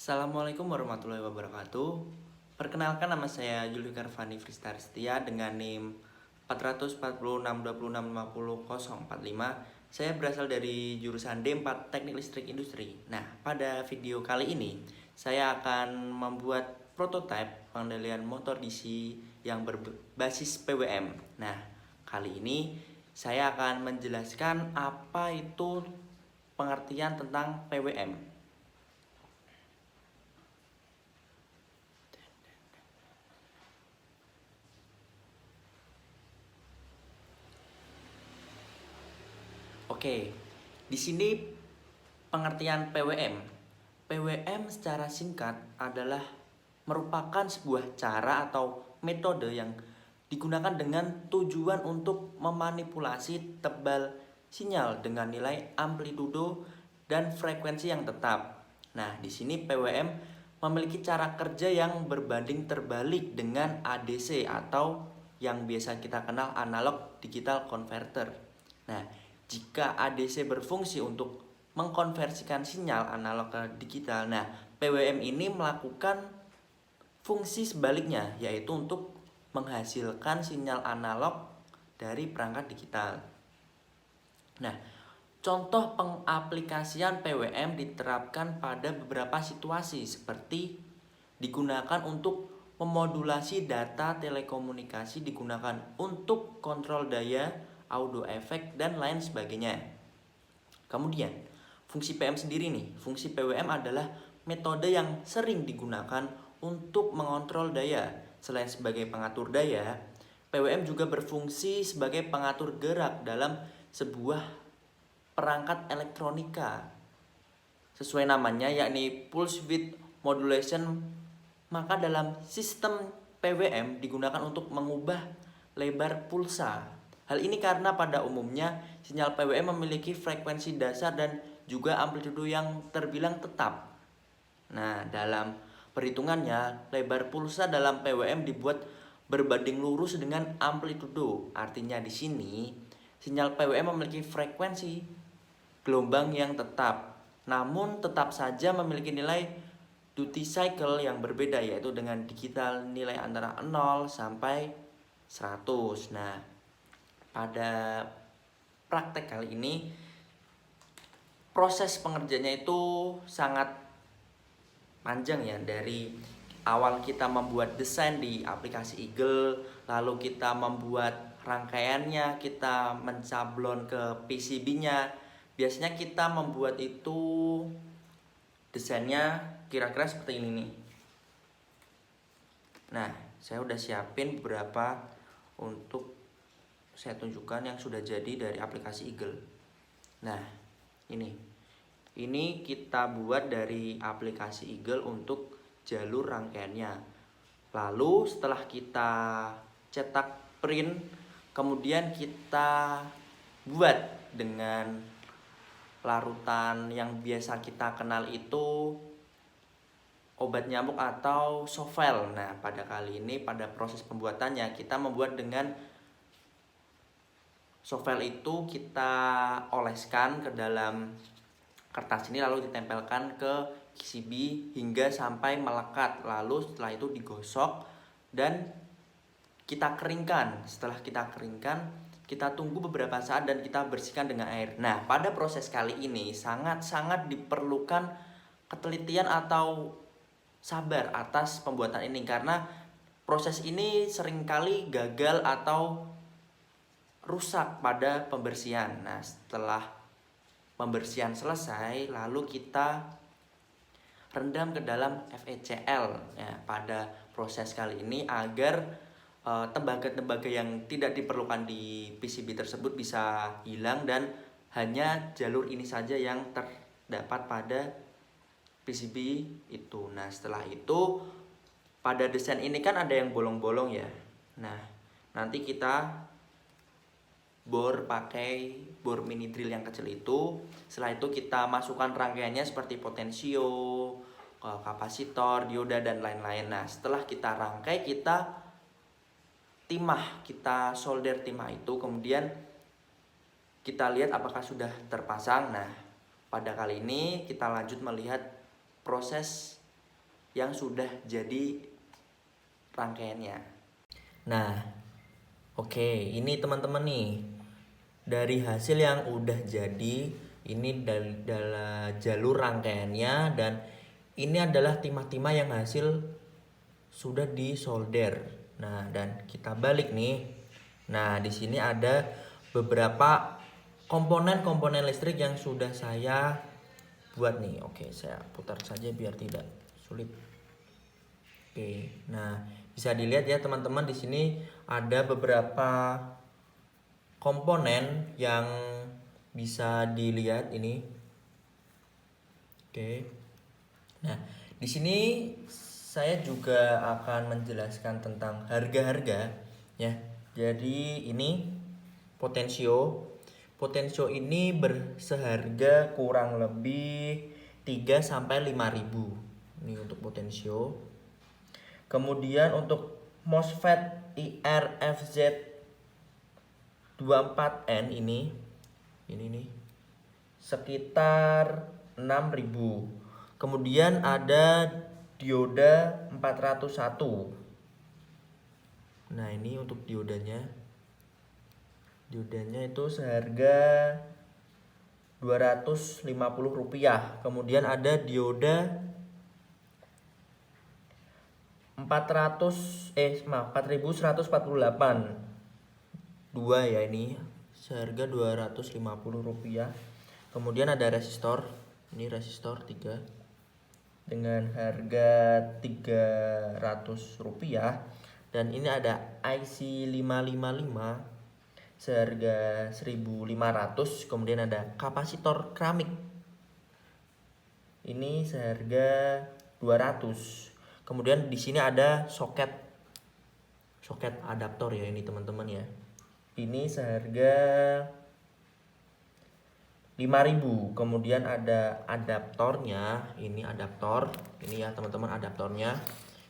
Assalamualaikum warahmatullahi wabarakatuh. Perkenalkan, nama saya Juli Karvani Fristaristia dengan NIM 44626505045. Saya berasal dari jurusan D4 Teknik Listrik Industri. Nah, pada video kali ini saya akan membuat prototipe pengendalian motor DC yang berbasis PWM. Nah, kali ini saya akan menjelaskan apa itu pengertian tentang PWM. Oke, di sini pengertian PWM. PWM secara singkat adalah merupakan sebuah cara atau metode yang digunakan dengan tujuan untuk memanipulasi tebal sinyal dengan nilai amplitudo dan frekuensi yang tetap. Nah, di sini PWM memiliki cara kerja yang berbanding terbalik dengan ADC atau yang biasa kita kenal analog digital converter. Nah, jika ADC berfungsi untuk mengkonversikan sinyal analog ke digital, nah PWM ini melakukan fungsi sebaliknya, yaitu untuk menghasilkan sinyal analog dari perangkat digital. Nah, contoh pengaplikasian PWM diterapkan pada beberapa situasi seperti digunakan untuk memodulasi data telekomunikasi, digunakan untuk kontrol daya, audio efek, dan lain sebagainya. Kemudian, fungsi PM sendiri nih, fungsi PWM adalah metode yang sering digunakan untuk mengontrol daya. Selain sebagai pengatur daya, PWM juga berfungsi sebagai pengatur gerak dalam sebuah perangkat elektronika. Sesuai namanya, yakni pulse width modulation. Maka dalam sistem PWM digunakan untuk mengubah lebar pulsa. Hal ini karena pada umumnya sinyal PWM memiliki frekuensi dasar dan juga amplitudo yang terbilang tetap. Nah, dalam perhitungannya, lebar pulsa dalam PWM dibuat berbanding lurus dengan amplitudo. Artinya di sini sinyal PWM memiliki frekuensi gelombang yang tetap, namun tetap saja memiliki nilai duty cycle yang berbeda, yaitu dengan digital nilai antara 0 sampai 100. Nah, pada praktek kali ini proses pengerjaannya itu sangat panjang ya. Dari awal kita membuat desain di aplikasi Eagle, lalu kita membuat rangkaiannya, kita mencablon ke PCB-nya. Biasanya kita membuat itu desainnya kira-kira seperti ini nih. Nah, saya udah siapin beberapa untuk saya tunjukkan yang sudah jadi dari aplikasi Eagle. Nah, ini kita buat dari aplikasi Eagle untuk jalur rangkaiannya. Lalu setelah kita cetak print, kemudian kita buat dengan larutan yang biasa kita kenal itu obat nyamuk atau sovel. Nah, pada kali ini pada proses pembuatannya kita membuat dengan sovel itu kita oleskan ke dalam kertas ini, lalu ditempelkan ke PCB hingga sampai melekat. Lalu setelah itu digosok dan kita keringkan. Setelah kita keringkan, kita tunggu beberapa saat dan kita bersihkan dengan air. Nah, pada proses kali ini sangat-sangat diperlukan ketelitian atau sabar atas pembuatan ini, karena proses ini seringkali gagal atau rusak pada pembersihan. Nah, setelah pembersihan selesai, lalu kita rendam ke dalam FeCl ya, pada proses kali ini agar tembaga-tembaga yang tidak diperlukan di PCB tersebut bisa hilang dan hanya jalur ini saja yang terdapat pada PCB itu. Nah, setelah itu pada desain ini kan ada yang bolong-bolong ya. Nah, nanti kita bor pakai bor mini drill yang kecil itu. Setelah itu kita masukkan rangkaiannya seperti potensio, kapasitor, dioda, dan lain-lain. Nah, setelah kita rangkai, kita timah, kita solder timah itu, kemudian kita lihat apakah sudah terpasang. Nah, pada kali ini kita lanjut melihat proses yang sudah jadi rangkaiannya. Nah, oke, ini teman-teman nih, dari hasil yang udah jadi, ini dalam jalur rangkaiannya, dan ini adalah timah-timah yang hasil sudah disolder. Nah, dan kita balik nih. Nah, di sini ada beberapa komponen-komponen listrik yang sudah saya buat nih. Oke, saya putar saja biar tidak sulit. Oke, nah bisa dilihat ya teman-teman, di sini ada beberapa komponen yang bisa dilihat ini. Oke, nah di sini saya juga akan menjelaskan tentang harga-harga ya. Jadi ini potensio. Potensio ini seharga kurang lebih 3 sampai 5.000. Ini untuk potensio. Kemudian untuk MOSFET IRFZ 24N ini nih sekitar 6.000. Kemudian ada dioda 401. Nah, ini untuk diodanya. Diodanya itu seharga Rp250. Kemudian ada dioda 4148. Dua ya, ini seharga Rp250. Kemudian ada resistor. Ini resistor 3 dengan harga Rp300. Dan ini ada IC 555 seharga 1.500. Kemudian ada kapasitor keramik. Ini seharga 200. Kemudian di sini ada soket adaptor ya ini teman-teman ya. Ini seharga 5.000. Kemudian ada adaptornya, ini adaptor. Ini ya teman-teman adaptornya.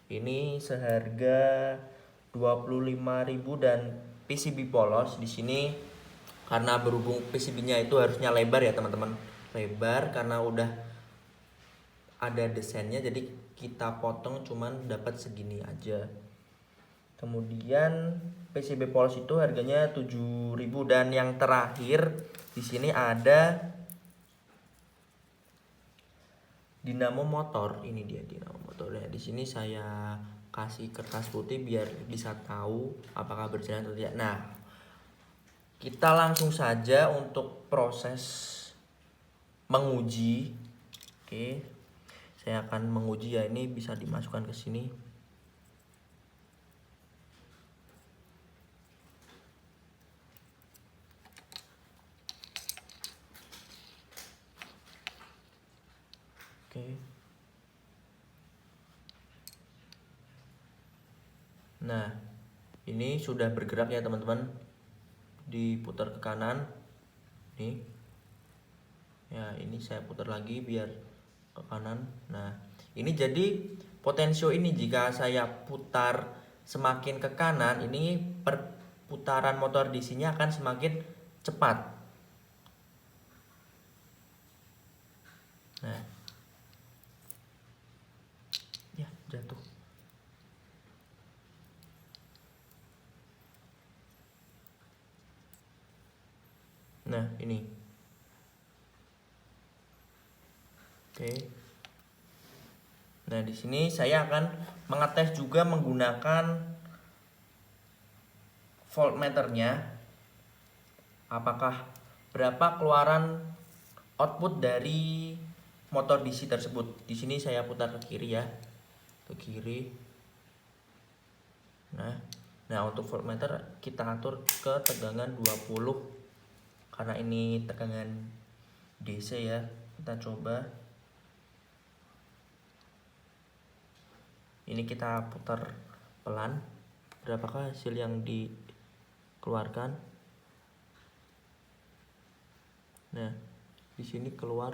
Ini seharga 25.000 dan PCB polos di sini karena berhubung PCB-nya itu harusnya lebar ya teman-teman. Lebar karena udah ada desainnya, jadi kita potong cuman dapat segini aja. Kemudian PCB polos itu harganya 7.000. Dan yang terakhir di sini ada dinamo motor. Ini dia dinamo motornya. Di sini saya kasih kertas putih biar bisa tahu apakah berjalan atau tidak. Nah, kita langsung saja untuk proses menguji. Oke. Saya akan menguji ya, ini bisa dimasukkan ke sini. Oke. Nah, ini sudah bergerak ya teman-teman. Diputar ke kanan. Nih. Ya, ini saya putar lagi biar ke kanan. Nah, ini jadi potensio ini jika saya putar semakin ke kanan, ini perputaran motor DC-nya akan semakin cepat. Nah. Ya, jatuh. Nah, ini. Oke. Nah, di sini saya akan mengetes juga menggunakan voltmeternya. Apakah berapa keluaran output dari motor DC tersebut. Di sini saya putar ke kiri ya. Ke kiri. Nah, untuk voltmeter kita atur ke tegangan 20. Karena ini tegangan DC ya, kita coba. Ini kita putar pelan. Berapakah hasil yang dikeluarkan? Nah, di sini keluar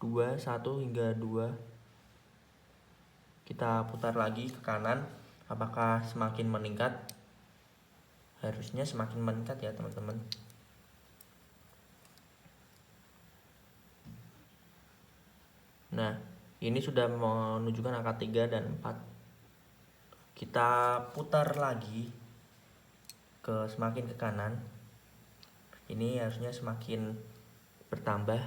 2, 1 hingga 2. Kita putar lagi ke kanan. Apakah semakin meningkat? Harusnya semakin meningkat ya teman-teman. Nah, Ini sudah menunjukkan angka 3 dan 4. Kita putar lagi semakin ke kanan. Ini harusnya semakin bertambah.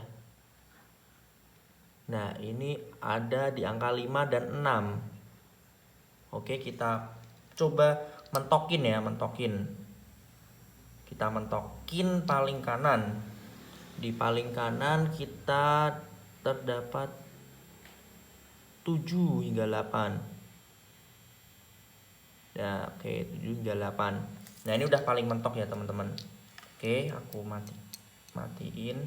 Nah, ini ada di angka 5 dan 6. Oke, kita coba mentokin ya, Kita mentokin paling kanan. Di paling kanan kita terdapat 7 hingga 8. Ya, oke, 7 hingga 8. Nah, ini udah paling mentok ya, teman-teman. Oke, aku matiin.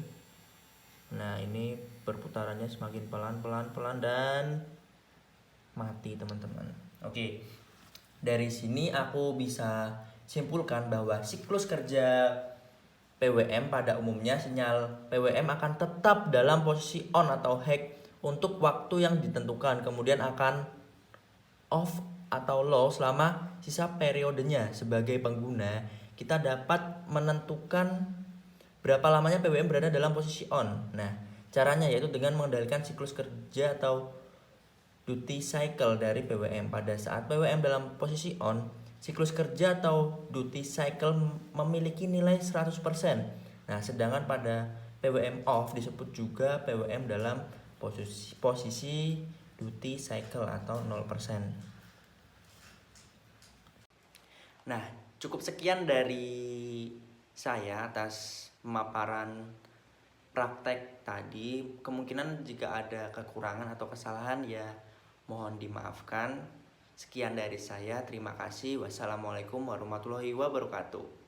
Nah, ini perputarannya semakin pelan dan mati, teman-teman. Oke. Dari sini aku bisa simpulkan bahwa siklus kerja PWM pada umumnya sinyal PWM akan tetap dalam posisi on atau hack untuk waktu yang ditentukan, kemudian akan off atau low selama sisa periodenya. Sebagai pengguna, kita dapat menentukan berapa lamanya PWM berada dalam posisi on. Nah, caranya yaitu dengan mengendalikan siklus kerja atau duty cycle dari PWM. Pada saat PWM dalam posisi on, siklus kerja atau duty cycle memiliki nilai 100%. Nah, sedangkan pada PWM off disebut juga PWM dalam posisi duty cycle atau 0%. Nah, cukup sekian dari saya atas pemaparan praktek tadi. Kemungkinan jika ada kekurangan atau kesalahan ya mohon dimaafkan. Sekian dari saya, terima kasih. Wassalamualaikum warahmatullahi wabarakatuh.